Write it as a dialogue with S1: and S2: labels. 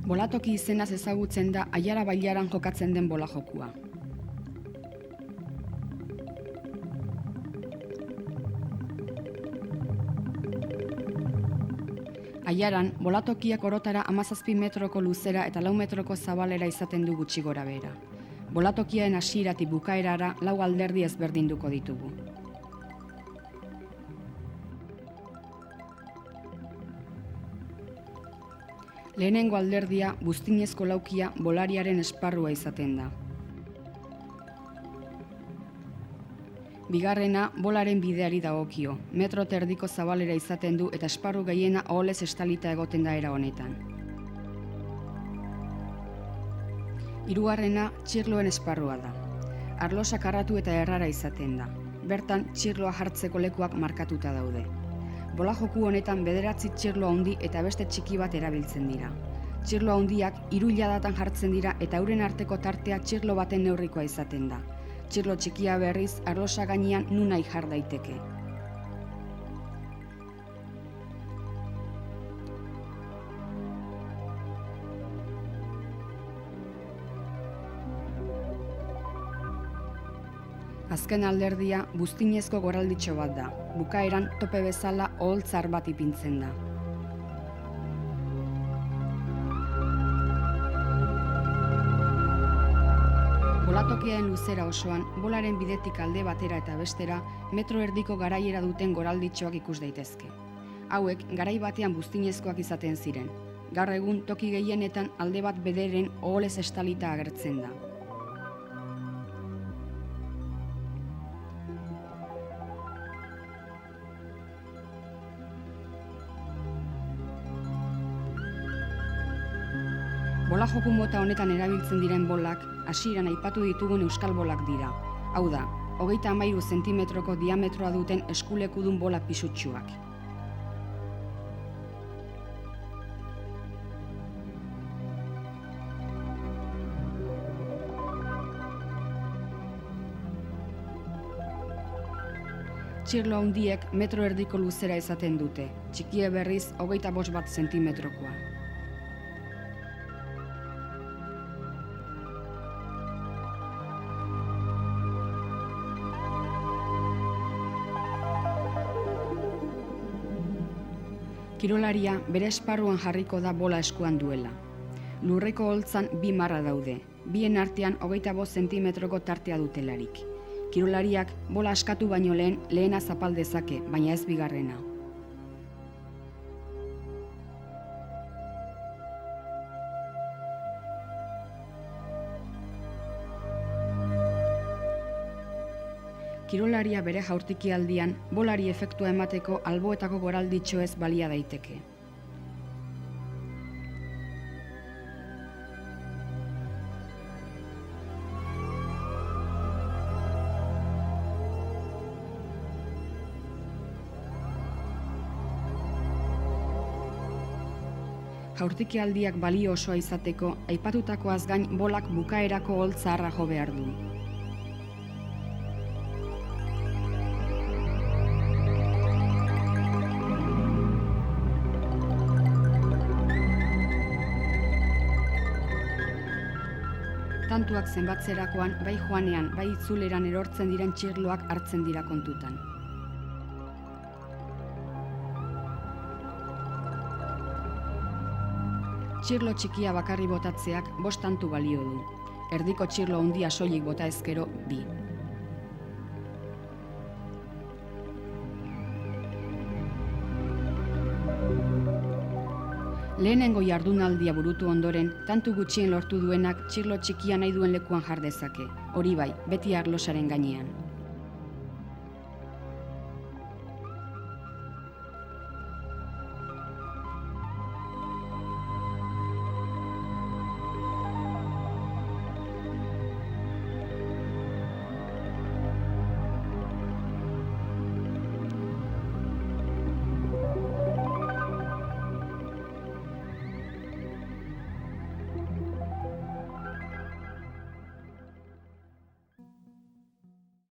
S1: Bolatoki izenaz ezagutzen da Aiara bailaran jokatzen den bola jokua. Aiaran, bolatokiak orotara 17 metroko luzera eta 4 metroko zabalera izaten du gutxi gorabehera. Bolatokiaren hasieratik bukaerara 4 alderdi ezberdinduko ditugu. Lehenengo alderdia, buztinezko laukia bolariaren esparrua izaten da. Bigarrena, bolaren bideari dagokio, 1,5 metro zabalera izaten du eta esparru gehiena oholez estalita egoten da era honetan. Hirugarrena, txirloen esparrua da. Arlosa karratu eta errara izaten da. Bertan, txirloa jartzeko lekuak markatuta daude. Bola joku honetan 9 txirlo handi eta beste txiki bat erabiltzen dira. Txirlo handiak 3 iladatan jartzen dira eta euren arteko tartea txirlo baten neurrikoa izaten da. Txirlo txikia berriz arlosa gainean nun nahi jar daiteke. Azken alderdia buztinezko goralditxo bat da. Bukaeran tope bezala oholtzar bat ipintzen da. Bolatokiaren luzera osoan, bolaren bidetik alde batera eta bestera, 1,5 metro garaiera duten goralditxoak ikus daitezke. Hauek garai batean buztinezkoak izaten ziren. Gaur egun toki gehienetan alde bat bederen oholez estalita agertzen da. Bola joku mota honetan erabiltzen diren bolak, hasieran aipatu ditugun euskal bolak dira. Hau da, 33 zentimetroko diametroa duten eskulekudun bola pisutsuak. Txirlo handiek 1,5 metro luzera izaten dute, txikie berriz 25 zentimetrokoa. Kirolaria bere esparruan jarriko da bola eskuan duela. Lurreko holtzan 2 marra daude, bien artean 25 zentimetroko tartea dutelarik. Kirolariak bola askatu baino lehena zapal dezake, baina ez bigarrena. Kirolaria bere jaurtikialdian bolari efektua emateko alboetako goralditxoez balia daiteke. Jaurtikialdiak balio osoa izateko, aipatutakoaz gain bolak bukaerako oholtzaharra jo behar du. Tantuak zenbatzerakoan, bai joanean, bai itzuleran erortzen diren txirloak hartzen dira kontutan. Txirlo txikia bakarri botatzeak 5 tantu balio du. Erdiko txirlo handia soilik bota ezkero 2. Lehenengo jardunaldia burutu ondoren, tantu gutxien lortu duenak txirlo txikia nahi duen lekuan jar dezake. Hori bai, beti arlosaren gainean.